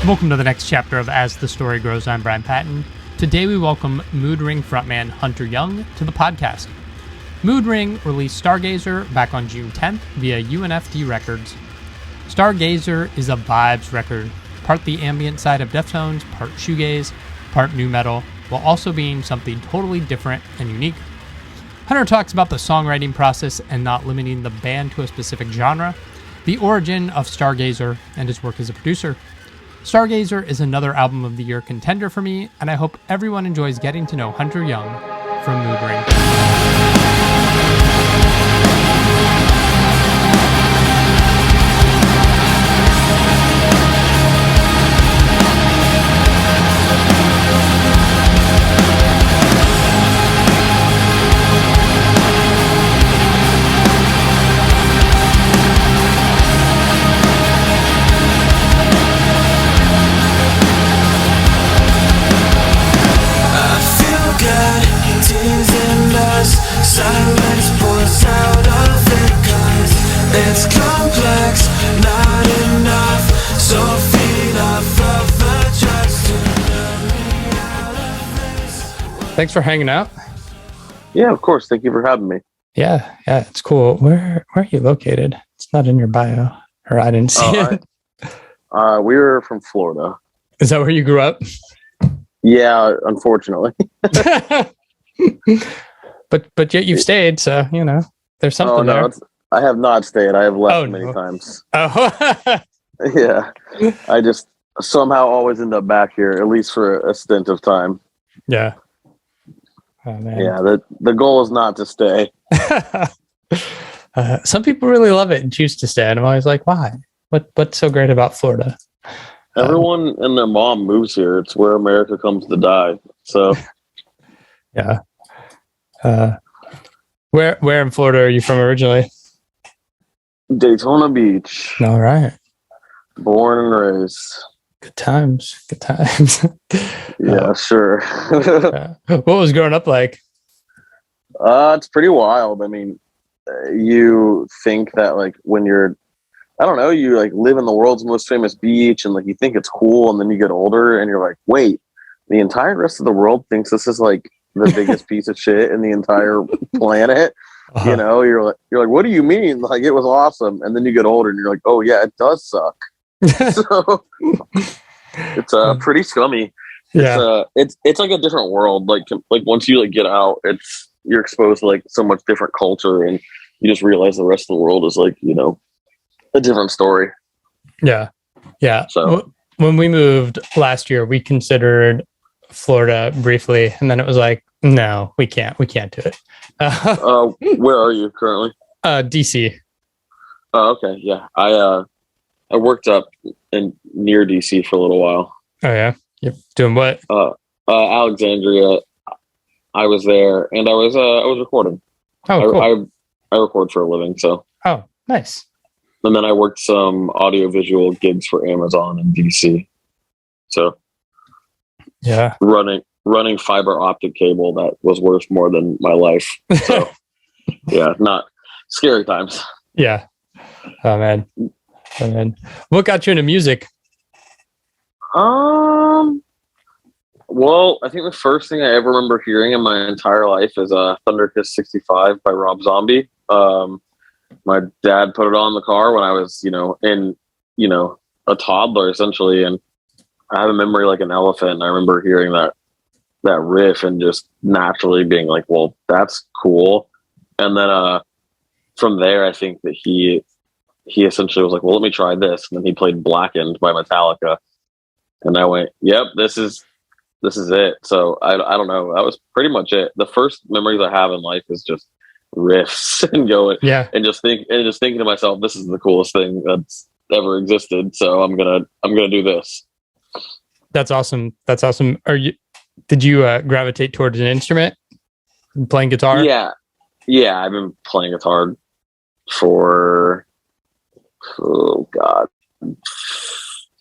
Welcome to the next chapter of As the Story Grows. I'm Brian Patton. Today we welcome Moodring frontman Hunter Young to the podcast. Moodring released Stargazer back on June 10th via UNFD Records. Stargazer is a vibes record, part the ambient side of Deftones, part shoegaze, part nu metal, while also being something totally different and unique. Hunter talks about the songwriting process and not limiting the band to a specific genre, the origin of Stargazer, and his work as a producer. Stargazer is another album of the year contender for me, and I hope everyone enjoys getting to know Hunter Young from Moodring. Silence pours out of it 'cause it's complex, not enough. So feed off of the trust to let me out of this. Thanks for hanging out. Yeah, of course. Thank you for having me. Yeah, it's cool. Where are you located? It's not in your bio, or I didn't see it. We were from Florida. Is that where you grew up? Yeah, unfortunately. But yet you've stayed, so there's something there. I have not stayed. I have left many times. Oh, Yeah, I just somehow always end up back here, at least for a stint of time. yeah. Oh man. Yeah, the goal is not to stay. Some people really love it and choose to stay, and I'm always like, why? What's so great about Florida? Everyone and their mom moves here. It's where America comes to die. So, yeah. Where in Florida are you from originally? Daytona Beach. All right. Born and raised. Good times. Yeah, sure. What was growing up like? It's pretty wild. I mean, you think that like when you're, I don't know, you like live in the world's most famous beach and like you think it's cool, and then you get older and you're like, wait, the entire rest of the world thinks this is like the biggest piece of shit in the entire planet. Uh-huh. You're like, what do you mean? Like it was awesome, and then you get older and you're like, oh yeah, it does suck. So it's pretty scummy. Yeah. It's like a different world. Like once you like get out, you're exposed to like so much different culture, and you just realize the rest of the world is like a different story. Yeah. So when we moved last year, we considered Florida briefly, and then it was like, no, we can't do it. where are you currently? DC. Oh, okay. Yeah. I worked up near DC for a little while. Oh yeah. You're doing what? Alexandria. I was there, and I was recording. Oh, cool. I record for a living, so. Oh, nice. And then I worked some audiovisual gigs for Amazon in DC. So. Yeah. Running fiber optic cable that was worth more than my life. So yeah, not scary times. Yeah. Oh man. What got you into music? Well, I think the first thing I ever remember hearing in my entire life is Thunder Kiss 65 by Rob Zombie. My dad put it on in the car when I was, a toddler essentially, and I have a memory like an elephant, and I remember hearing that riff and just naturally being like, well, that's cool. And then from there, I think that he essentially was like, well, let me try this. And then he played Blackened by Metallica. And I went, yep, this is it. So I don't know. That was pretty much it. The first memories I have in life is just riffs and going, yeah, and just thinking to myself, this is the coolest thing that's ever existed. So I'm gonna do this. That's awesome. Did you gravitate towards an instrument? Playing guitar? Yeah. I've been playing guitar for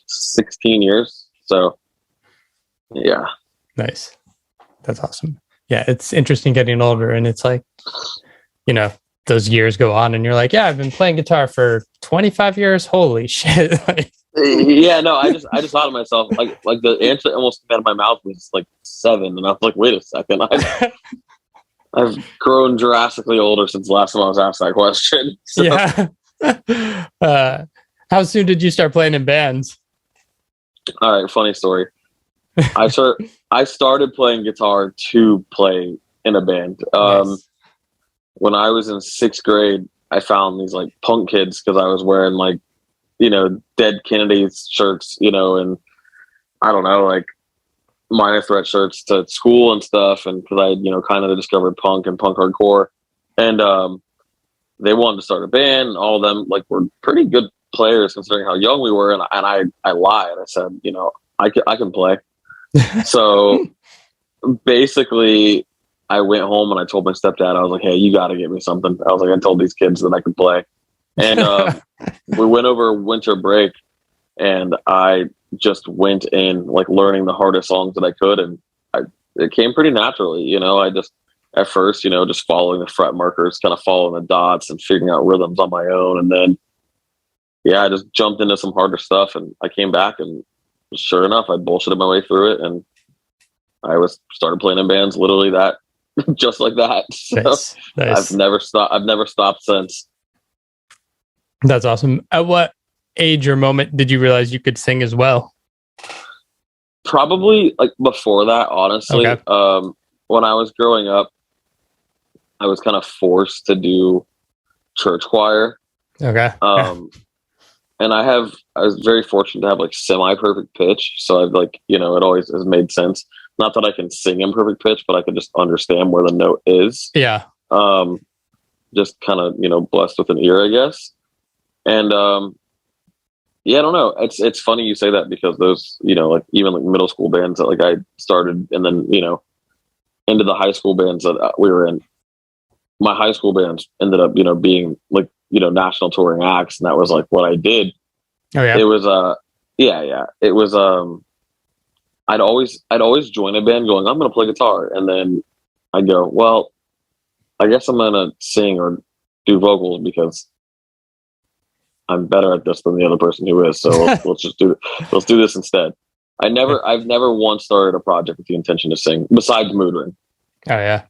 16 years. So yeah. Nice. That's awesome. Yeah, it's interesting getting older, and it's like, those years go on and you're like, yeah, I've been playing guitar for 25 years. Holy shit. Yeah, no, I just thought to myself, like the answer almost came out of my mouth was like 7, and I was like, wait a second, I've grown drastically older since the last time I was asked that question. So. Yeah. How soon did you start playing in bands? All right, funny story. I started playing guitar to play in a band. Nice. When I was in 6th grade, I found these like punk kids because I was wearing like, Dead Kennedys shirts, and I don't know, like Minor Threat shirts to school and stuff. And because I, kind of discovered punk and punk hardcore, and they wanted to start a band. And all of them like were pretty good players considering how young we were. And I lied. I said, I can play. So basically, I went home and I told my stepdad, I was like, hey, you got to get me something. I was like, I told these kids that I could play. And we went over winter break, and I just went in like learning the hardest songs that I could. And it came pretty naturally. I just, at first, just following the fret markers, kind of following the dots and figuring out rhythms on my own. And then, yeah, I just jumped into some harder stuff, and I came back, and sure enough, I bullshitted my way through it. And I started playing in bands literally that, just like that. So Nice. I've never stopped since. That's awesome. At what age or moment did you realize you could sing as well? Probably like before that, honestly. Okay. When I was growing up, I was kind of forced to do church choir. Okay. And I was very fortunate to have like semi-perfect pitch. So I've like, it always has made sense. Not that I can sing in perfect pitch, but I can just understand where the note is. Yeah. Just kind of, blessed with an ear, I guess. And, yeah, I don't know. It's funny you say that because those, like even like middle school bands that like I started, and then, into the high school bands that we were in, my high school bands ended up, being like, national touring acts. And that was like what I did. Oh yeah. It was, yeah. It was, I'd always join a band going, I'm going to play guitar. And then I go, well, I guess I'm going to sing or do vocals because I'm better at this than the other person who is. So let's do this instead. I've never once started a project with the intention to sing besides Moodring. Oh yeah.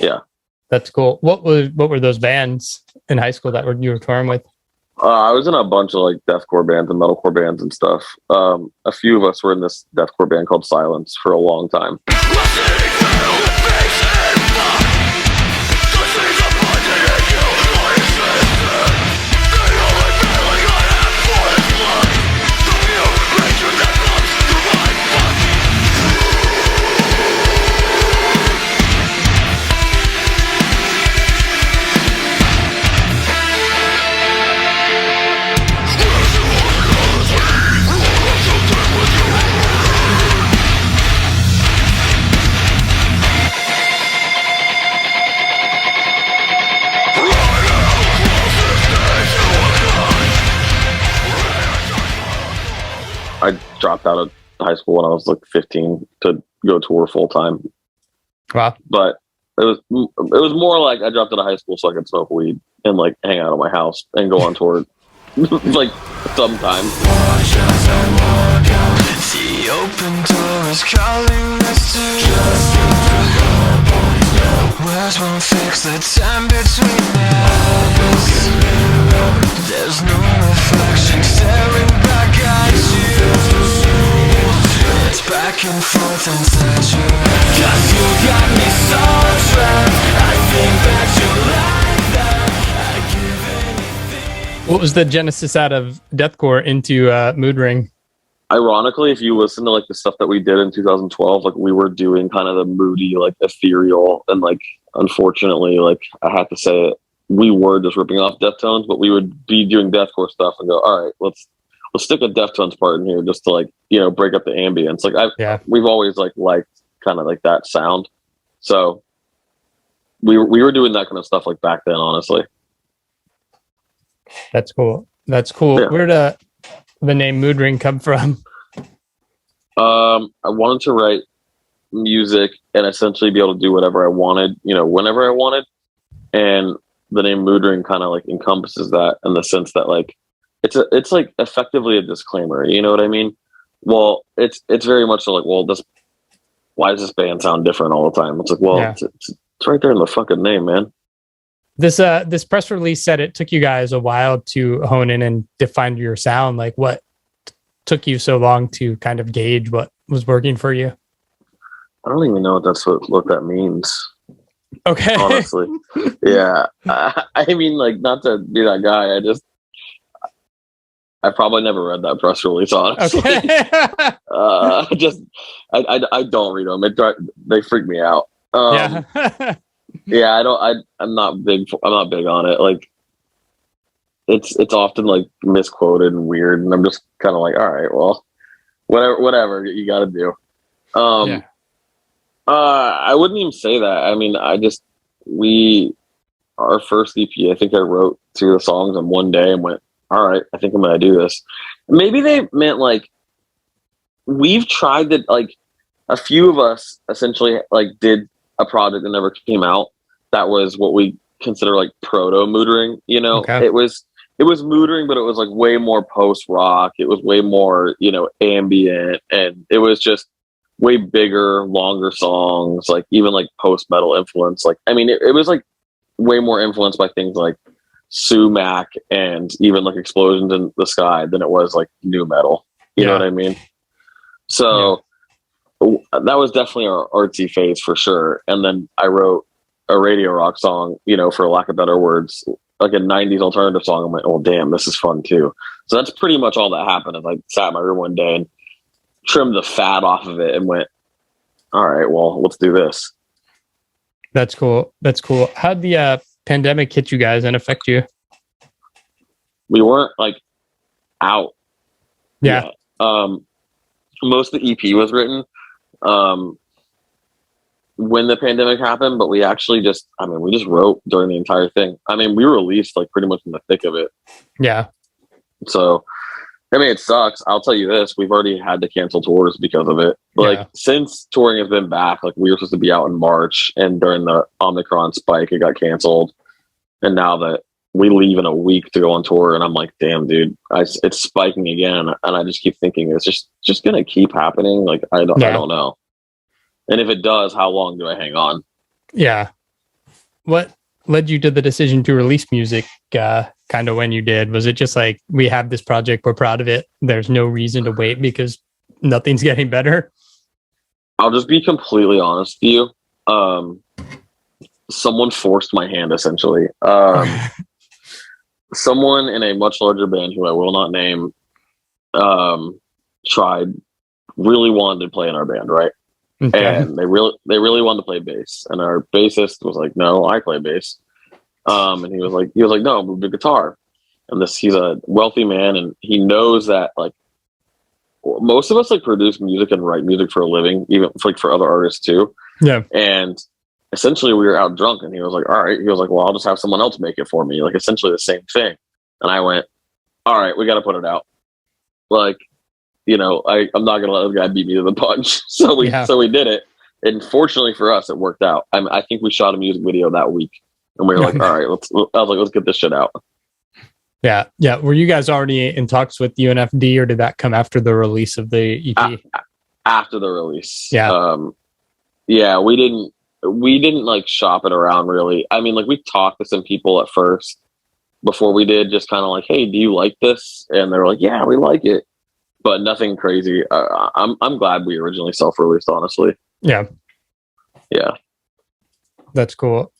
Yeah. That's cool. What were those bands in high school that you were touring with? I was in a bunch of like deathcore bands and metalcore bands and stuff. A few of us were in this deathcore band called Silence for a long time. I dropped out of high school when I was like 15 to go tour full time. Wow. But it was more like I dropped out of high school so I could smoke weed and like hang out at my house and go on tour like sometimes. Watch as I walk out. The open door is calling us to just words won't fix the time between us. There's no reflection staring back at you. It's back and forth inside you. 'Cause you got me so trapped. I think that you like that. I give anything. What was the genesis out of deathcore into Moodring? Ironically, if you listen to like the stuff that we did in 2012, like we were doing kind of the moody, like ethereal, and like unfortunately, like I have to say it, we were just ripping off Deftones, but we would be doing deathcore stuff and go, all right, let's stick a Deftones part in here just to like, break up the ambience. Like we've always liked kind of like that sound. So we were doing that kind of stuff like back then, honestly. That's cool. Yeah. Where did the name Moodring come from? I wanted to write music and essentially be able to do whatever I wanted, whenever I wanted. And the name Moodring kind of like encompasses that in the sense that like it's like effectively a disclaimer. You know what I mean? Well, it's very much so like, well, why does this band sound different all the time? It's like, well, Yeah. it's right there in the fucking name, man. This press release said it took you guys a while to hone in and define your sound. Like, what took you so long to kind of gauge what was working for you? I don't even know what that means. Okay. Honestly, yeah. I mean, like, not to be that guy. I probably never read that press release. Honestly, Okay. I don't read them. They freak me out. Yeah. Yeah, I'm not big on it. Like, it's often like misquoted and weird, and I'm just kind of like, all right, well, whatever you got to do. Yeah. I wouldn't even say that. I mean, our first EP, I think I wrote 2 of the songs in one day and went, all right, I think I'm gonna do this. Maybe they meant like, we've tried that, like, a few of us essentially like did a project that never came out. That was what we consider like proto Moodring, you know. Okay. It was Moodring, but it was like way more post rock. It was way more, you know, ambient, and it was just way bigger, longer songs, like even like post metal influence. Like, I mean, it was like way more influenced by things like sumac and even like Explosions in the Sky than it was like new metal. You know what I mean? So that was definitely our artsy phase for sure. And then I wrote a radio rock song, you know, for lack of better words, like a 90s alternative song. I'm like, oh damn, this is fun too. So that's pretty much all that happened. I sat in my room one day and trimmed the fat off of it and went, all right, well, let's do this. That's cool. How'd the pandemic hit you guys and affect you? We weren't like out. Yeah. Yet. Most of the EP was written when the pandemic happened, but we actually we just wrote during the entire thing. I mean, we released like pretty much in the thick of it. Yeah. So, I mean, it sucks. I'll tell you this: we've already had to cancel tours because of it. Like, since touring has been back, like we were supposed to be out in March, and during the Omicron spike, it got canceled. And now that we leave in a week to go on tour, and I'm like, damn, dude, it's spiking again, and I just keep thinking it's just gonna keep happening. Like, I don't know. And if it does, how long do I hang on? Yeah. What led you to the decision to release music kind of when you did? Was it just like, we have this project, we're proud of it, there's no reason to wait because nothing's getting better? I'll just be completely honest with you. Someone forced my hand, essentially. Someone in a much larger band who I will not name really wanted to play in our band, right? Okay. And they really wanted to play bass, and our bassist was like, "No, I play bass." And he was like, "No, move the guitar." And he's a wealthy man, and he knows that like most of us like produce music and write music for a living, even like for other artists too. Yeah. And essentially, we were out drunk, and he was like, "All right." He was like, "Well, I'll just have someone else make it for me." Like, essentially the same thing. And I went, "All right, we got to put it out." Like, you know, I'm not gonna let the guy beat me to the punch. So we did it, and fortunately for us, it worked out. I think we shot a music video that week, and we were like, "All right, let's get this shit out." Yeah. Were you guys already in talks with UNFD, or did that come after the release of the EP? After the release, yeah. We didn't like shop it around really. I mean, like, we talked to some people at first before we did, just kind of like, "Hey, do you like this?" And they're like, "Yeah, we like it." But nothing crazy. I'm glad we originally self-released, honestly. Yeah. That's cool.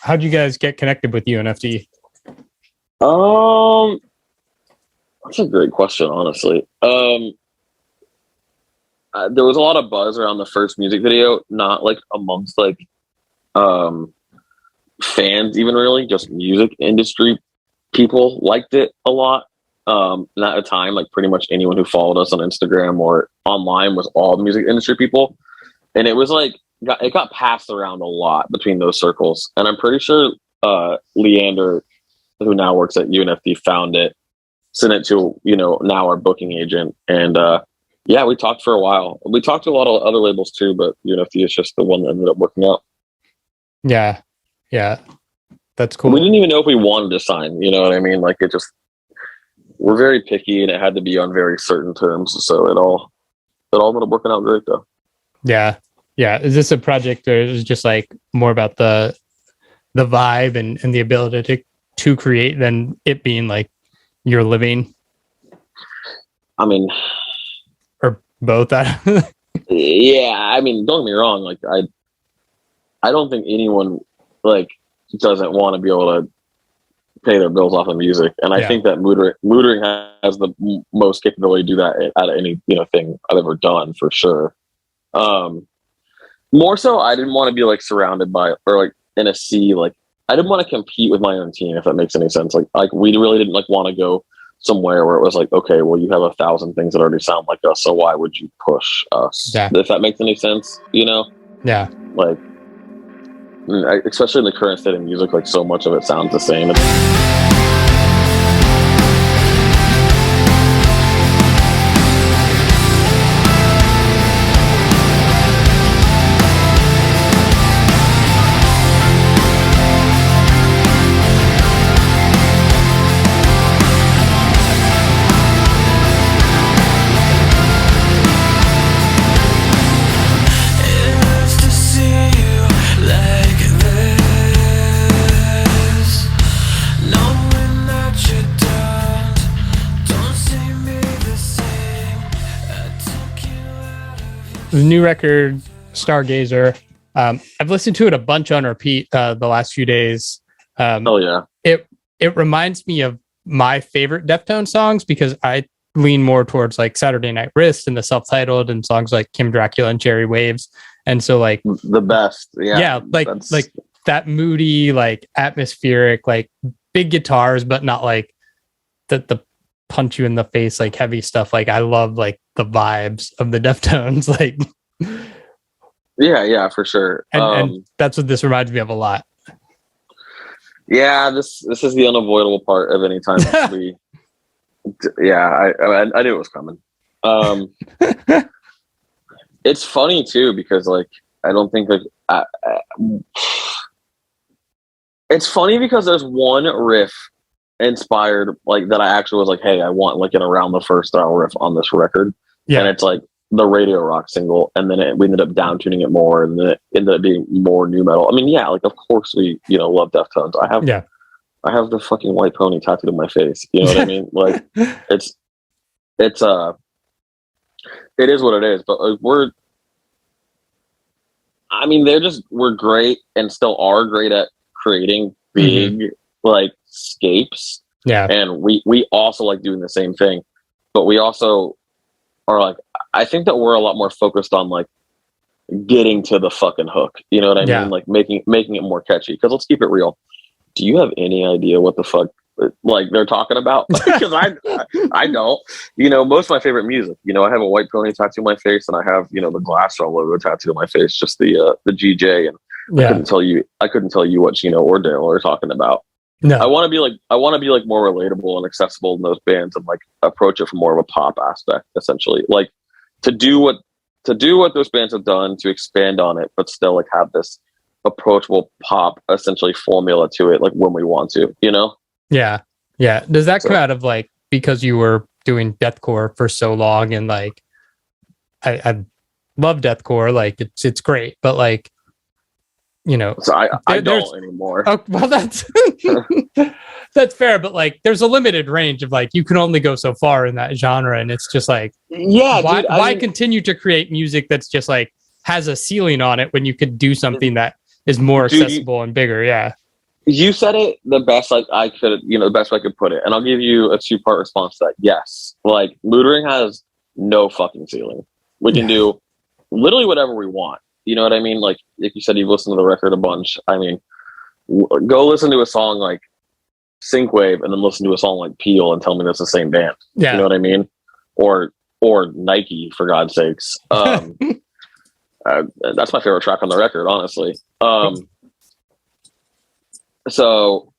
How'd you guys get connected with UNFD? That's a great question, honestly. There was a lot of buzz around the first music video, not like amongst like fans, even really, just music industry people liked it a lot. And at the time, like pretty much anyone who followed us on Instagram or online was all music industry people. And it was like, it got passed around a lot between those circles. And I'm pretty sure Leander, who now works at UNFD, found it, sent it to, you know, now our booking agent. And we talked for a while. We talked to a lot of other labels too, but UNFD is just the one that ended up working out. Yeah. That's cool. We didn't even know if we wanted to sign, you know what I mean? Like, it just, we're very picky, and it had to be on very certain terms. So it all ended up working out great, though. Yeah. Is this a project or is it just like more about the vibe and the ability to create than it being like your living? I mean, or both? Yeah, I mean, don't get me wrong. Like, I don't think anyone like doesn't want to be able to pay their bills off of music, and I think that Moodring has the most capability to do that out of any thing I've ever done, for sure. More so, I didn't want to be like surrounded by or like in a sea. Like, I didn't want to compete with my own team, if that makes any sense. Like we really didn't like want to go somewhere where it was like, okay, well, you have 1,000 things that already sound like us, so why would you push us? Yeah. If that makes any sense, Yeah. Like, especially in the current state of music, like so much of it sounds the same. The new record, Stargazer. I've listened to it a bunch on repeat the last few days. Oh yeah, it reminds me of my favorite Deftones songs because I lean more towards like Saturday Night Wrist and the self-titled and songs like Kim Dracula and Cherry Waves. And so like the best, like that moody, like atmospheric, like big guitars, but not like the punch you in the face, like heavy stuff. Like I love like the vibes of the Deftones, like yeah, for sure. And that's what this reminds me of a lot. Yeah, this is the unavoidable part of any time we. Yeah, I knew it was coming. It's funny too because like I don't think like it's funny because there's one riff inspired like that I actually was like, hey, I want like an around the first style riff on this record, and it's like the Radio Rock single, and then we ended up down tuning it more, and then it ended up being more new metal. I mean, yeah, like of course we love Deftones. I have the fucking white pony tattooed on my face. You know what I mean? Like it is what it is. But like, we're great and still are great at creating big like scapes. Yeah. And we also like doing the same thing, but we also are like, I think that we're a lot more focused on like getting to the fucking hook. You know what I mean? Like making it more catchy. Because let's keep it real. Do you have any idea what the fuck like they're talking about? Because I don't. Most of my favorite music. I have a white pony tattoo on my face, and I have the Glassjaw logo tattooed on my face. Just the GJ, and I couldn't tell you what or Dale are talking about. No, I want to be like more relatable and accessible in those bands, and like approach it from more of a pop aspect, essentially. Like to do what those bands have done, to expand on it, but still like have this approachable pop essentially formula to it, like when we want to. Yeah. Does that come out of like because you were doing deathcore for so long, and like I love deathcore, like it's great, but like so I don't anymore. Oh, well, that's that's fair, but like there's a limited range of like you can only go so far in that genre, and it's just like why continue to create music that's just like has a ceiling on it when you could do something that is more accessible and bigger. Yeah, you said it the best like I could, the best way I could put it, and I'll give you a 2-part response to that. Yes, like Moodring has no fucking ceiling. We can do literally whatever we want. You know what I mean? Like if you said you've listened to the record a bunch, I mean, go listen to a song like Synthwave and then listen to a song like Peel and tell me that's the same band. Yeah. You know what I mean? Or Nike, for God's sakes. That's my favorite track on the record, honestly. So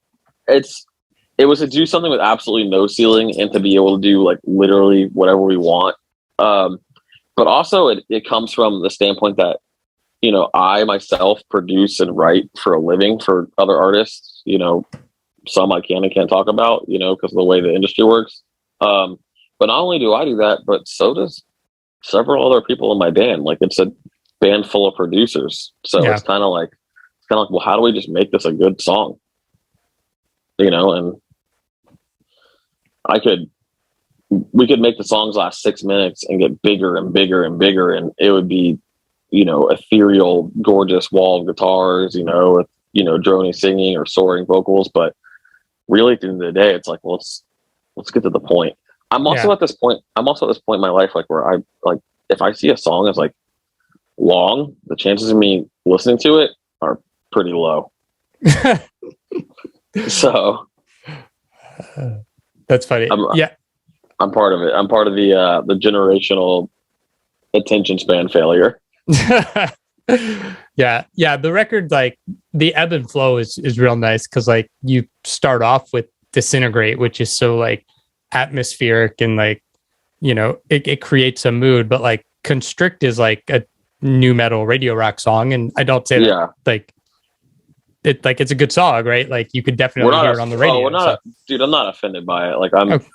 it was to do something with absolutely no ceiling and to be able to do like literally whatever we want. But also it comes from the standpoint that, I myself produce and write for a living for other artists, some I can and can't talk about, because of the way the industry works. But not only do I do that, but so does several other people in my band. Like, it's a band full of producers, so it's kind of like, well, how do we just make this a good song? And we could make the songs last 6 minutes and get bigger and bigger and bigger, and it would be, ethereal, gorgeous wall of guitars, with, drony singing or soaring vocals. But really, at the end of the day, it's like, well, let's get to the point. I'm also at this point in my life, like, where I like, if I see a song that's like long, the chances of me listening to it are pretty low. So that's funny. I'm part of it. I'm part of the generational attention span failure. Yeah. The record, like, the ebb and flow is real nice, because like you start off with Disintegrate, which is so like atmospheric and like, it creates a mood, but like Constrict is like a new metal radio rock song, and I don't say that like it's a good song, right? Like, you could definitely hear it on the radio. Dude, I'm not offended by it. Like, that's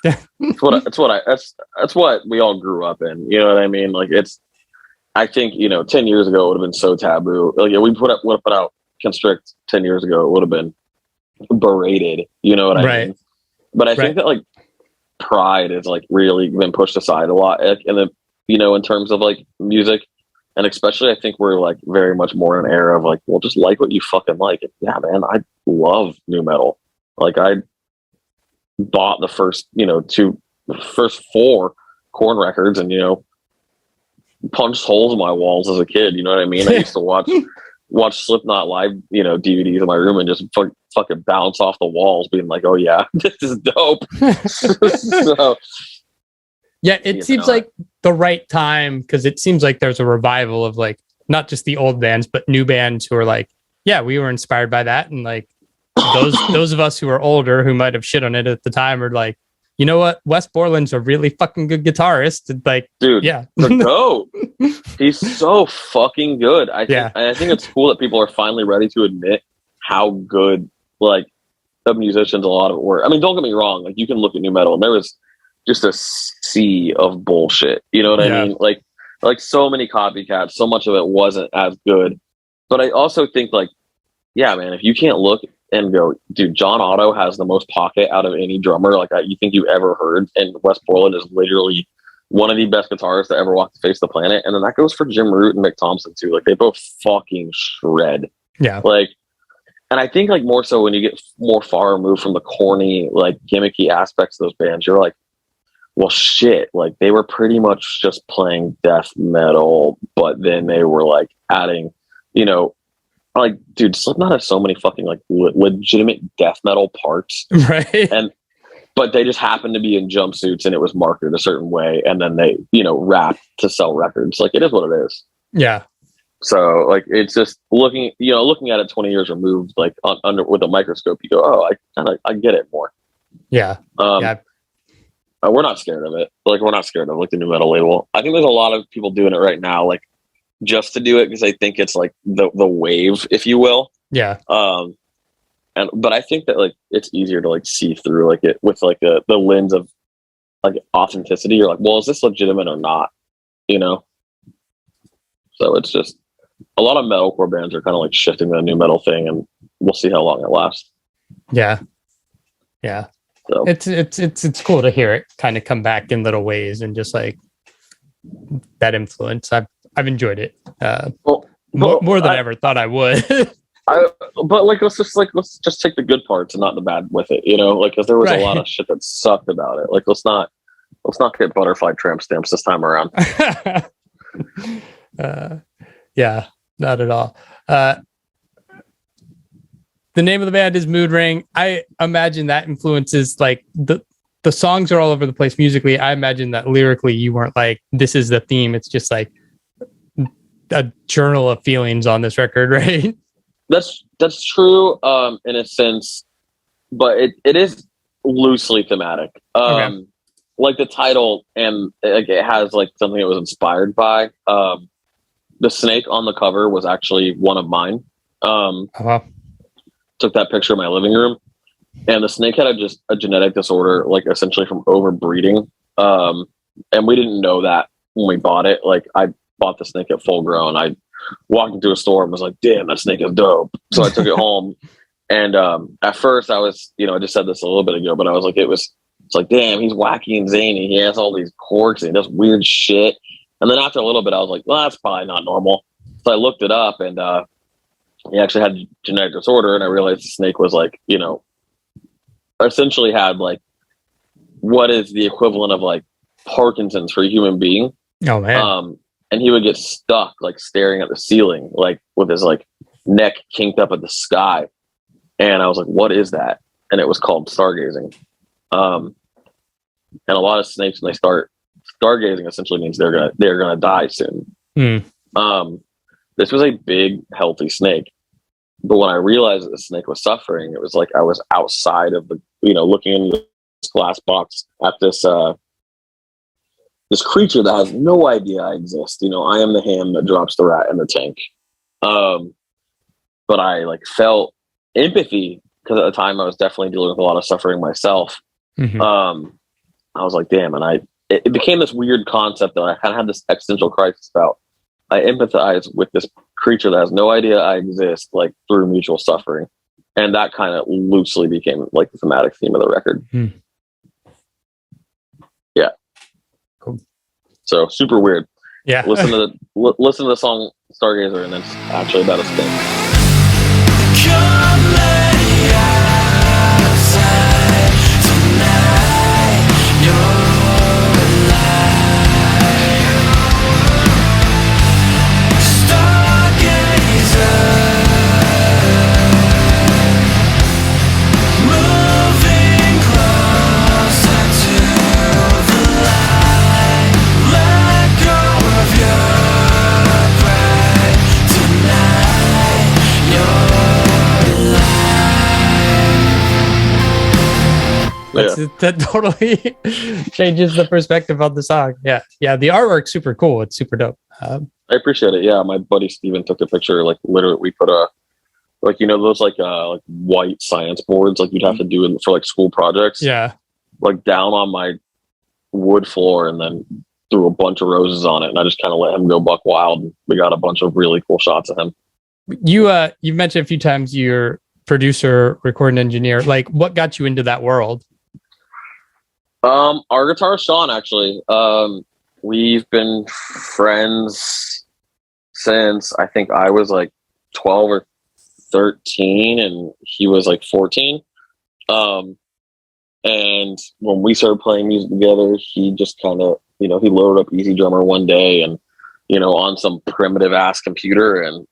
what we all grew up in. You know what I mean? Like, I think 10 years ago it would have been so taboo. Like, we put out Constrict 10 years ago, it would have been berated. You know what I mean? But I think that like pride has like really been pushed aside a lot, and then in terms of like music. And especially, I think we're like very much more in an era of like, well, just like what you fucking like. Yeah, man, I love new metal. Like, I bought the first 4 Korn records, and punched holes in my walls as a kid. You know what I mean? I used to watch Slipknot live, DVDs in my room, and just fucking bounce off the walls, being like, oh yeah, this is dope. So. Yeah, it seems like the right time, because it seems like there's a revival of like not just the old bands, but new bands who are like, yeah, we were inspired by that, and like those of us who are older who might have shit on it at the time are like, you know what, Wes Borland's a really fucking good guitarist. And like, dude, yeah, the GOAT. He's so fucking good. I think it's cool that people are finally ready to admit how good like the musicians a lot of it were. I mean, don't get me wrong. Like, you can look at new metal, and there was just a sea of bullshit. You know what I mean? Like so many copycats, so much of it wasn't as good. But I also think like, yeah, man, if you can't look and go, dude, John Otto has the most pocket out of any drummer like you think you ever heard, and Wes Borland is literally one of the best guitarists to ever walk the face of the planet. And then that goes for Jim Root and Mick Thompson too. Like, they both fucking shred. Yeah. Like, and I think like more so when you get more far removed from the corny, like gimmicky aspects of those bands, you're like, well, shit, like they were pretty much just playing death metal, but then they were like adding, like, dude, Slipknot has so many fucking like legitimate death metal parts, right? But they just happened to be in jumpsuits, and it was marketed a certain way, and then they, rapped to sell records. Like, it is what it is. Yeah. So like, it's just looking at it 20 years removed, like under with a microscope, you go, oh, I get it more. Yeah. Yeah. We're not scared of it. Like, we're not scared of like the new metal label. I think there's a lot of people doing it right now, like just to do it because they think it's like the wave, if you will. Yeah. But I think that like it's easier to like see through like it with like the lens of like authenticity. You're like, well, is this legitimate or not? So it's just a lot of metalcore bands are kind of like shifting the new metal thing, and we'll see how long it lasts. Yeah. Yeah. So it's cool to hear it kind of come back in little ways, and just like that influence. I've enjoyed it more than I ever thought I would. But like, let's just take the good parts and not the bad with it, like, because there was a lot of shit that sucked about it. Like, let's not get butterfly tramp stamps this time around. Yeah, not at all. The name of the band is Moodring. I imagine that influences like the songs are all over the place musically. I imagine that lyrically you weren't like, this is the theme. It's just like a journal of feelings on this record, right? That's true in a sense, but it is loosely thematic. Okay. Like the title, and like it has like something it was inspired by. The snake on the cover was actually one of mine. Took that picture in my living room, And the snake had just a genetic disorder, like essentially from overbreeding. And we didn't know that when we bought it. Like I bought the snake at full grown. I walked into a store and was like, damn, that snake is dope. So I took it home. And at first I was, I just said this a little bit ago, but I was like, it's like, damn, he's wacky and zany. He has all these quirks and he does weird shit. And then after a little bit, I was like, well, that's probably not normal. So I looked it up and he actually had genetic disorder. And I realized the snake was like, essentially had like what is the equivalent of like Parkinson's for a human being. Oh man. And he would get stuck like staring at the ceiling, like with his like neck kinked up at the sky. And I was like, what is that? And it was called stargazing. And a lot of snakes, when they start stargazing, essentially means they're gonna die soon. This was a big, healthy snake. But when I realized that the snake was suffering, it was like I was outside of the, looking into this glass box at this this creature that has no idea I exist. I am the hand that drops the rat in the tank. But I like felt empathy because at the time I was definitely dealing with a lot of suffering myself. Mm-hmm. I was like, damn, and it became this weird concept that I kind of had this existential crisis about. I empathize with this creature that has no idea I exist, like through mutual suffering. And that kind of loosely became like the thematic theme of the record. Yeah. Cool. So super weird. Yeah. Listen to the song Stargazer, and then it's actually about a snake. Come lay outside tonight. You're alive. Stargazer, moving closer to the light. Let go of your pride tonight. That totally changes the perspective of the song. Yeah. The artwork's super cool. It's super dope. I appreciate it. Yeah, my buddy Steven took a picture. Like literally, we put a those like white science boards like you'd have to do for like school projects. Yeah. Like down on my wood floor, and then threw a bunch of roses on it, and I just kind of let him go buck wild. And we got a bunch of really cool shots of him. You've mentioned a few times you're producer, recording engineer. Like, what got you into that world? Our guitarist Sean, actually. We've been friends since I think I was like 12 or 13 and he was like 14. And when we started playing music together, he just kind of, he loaded up Easy Drummer one day and, on some primitive ass computer and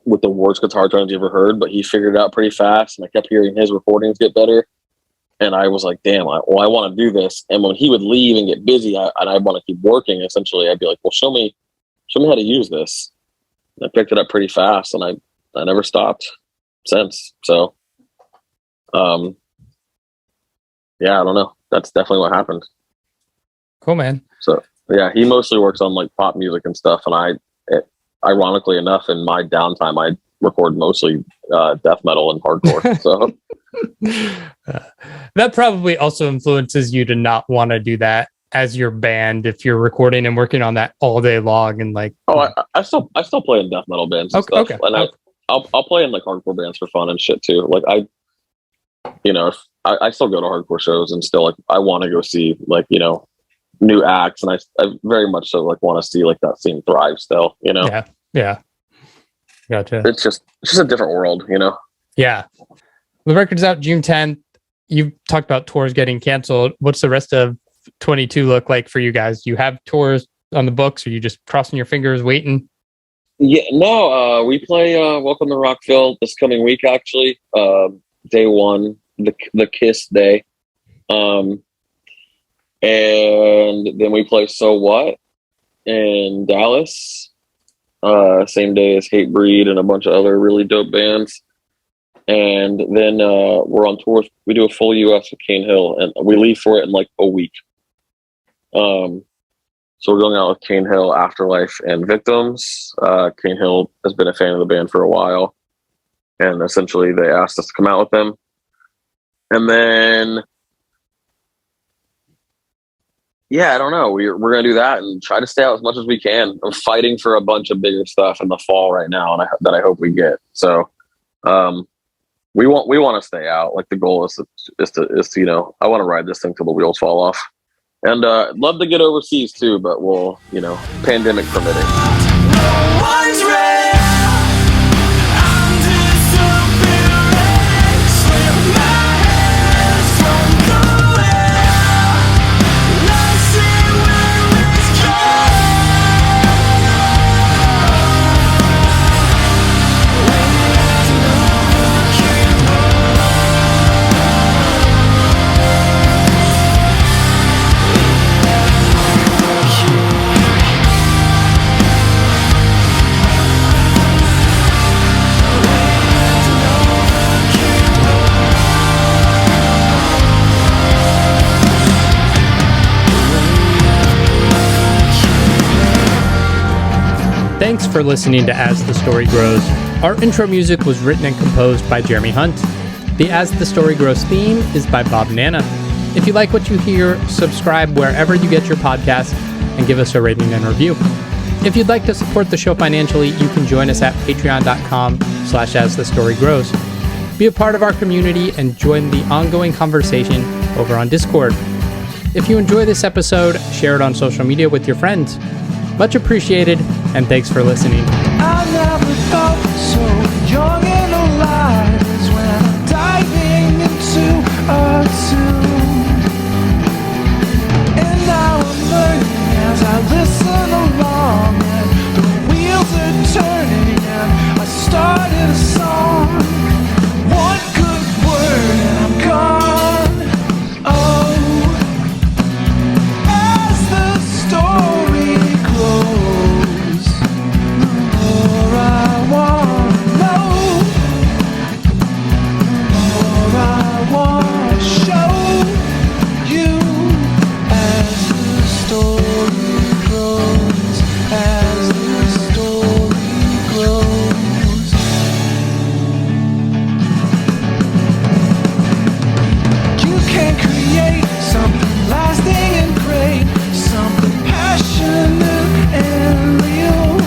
with the worst guitar tones you ever heard, but he figured it out pretty fast. And I kept hearing his recordings get better. And I was like, damn, I want to do this. And when he would leave and get busy, and I want to keep working, essentially, I'd be like, well, show me how to use this. And I picked it up pretty fast, and I never stopped since. So, yeah, I don't know. That's definitely what happened. Cool, man. So, yeah, he mostly works on like pop music and stuff. And ironically enough, in my downtime, I record mostly death metal and hardcore. So. That probably also influences you to not want to do that as your band if you're recording and working on that all day long and like. Oh, I still play in death metal bands and stuff, and I'll play in like hardcore bands for fun and shit too. Like I still go to hardcore shows and still like I want to go see like new acts, and I very much so like want to see like that scene thrive still. Yeah. Gotcha. It's just a different world, Yeah. The record's out June 10th. You've talked about tours getting canceled. What's the rest of 22 look like for you guys? Do you have tours on the books? Or are you just crossing your fingers waiting? Yeah, no, we play Welcome to Rockville this coming week, actually. Day one, the Kiss day. And then we play So What in Dallas. Same day as Hatebreed and a bunch of other really dope bands. And then we're on tour. We do a full US with Cane Hill, and we leave for it in like a week. So we're going out with Cane Hill, Afterlife, and Victims. Cane Hill has been a fan of the band for a while, and essentially they asked us to come out with them. And then, yeah, I don't know. We're going to do that and try to stay out as much as we can. I'm fighting for a bunch of bigger stuff in the fall right now, and that I hope we get. So, we want to stay out. Like the goal is to I want to ride this thing till the wheels fall off, and love to get overseas too. But we'll pandemic permitting. One's real. I'm disappearing. Slip my hands from the wheel. Let's see where it's Thanks for listening to As the Story Grows. Our intro music was written and composed by Jeremy Hunt. The As the Story Grows theme is by Bob Nana. If you like what you hear, subscribe wherever you get your podcasts and give us a rating and review. If you'd like to support the show financially, you can join us at patreon.com/asthestorygrows. Be a part of our community and join the ongoing conversation over on Discord. If you enjoy this episode, share it on social media with your friends. Much appreciated, and thanks for listening. I never felt so young and alive as when I'm diving into a tune. And now I'm learning as I listen along, and the wheels are turning, and I started a song. One good word and I'm gone. Oh, as the story grows, the more I want to know, the more I want to show you. As the story grows, as the story grows. You can create something lasting and great, something passionate and real.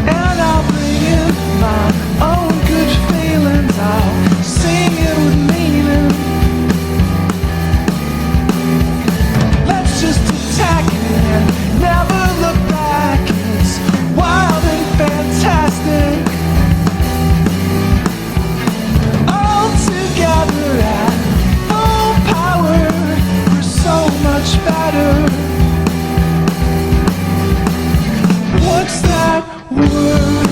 And I'll bring in my own good feelings, I'll sing it with meaning. Let's just attack it and never look back. It's wild and fantastic. All together at full power, we're so much better. What's that word?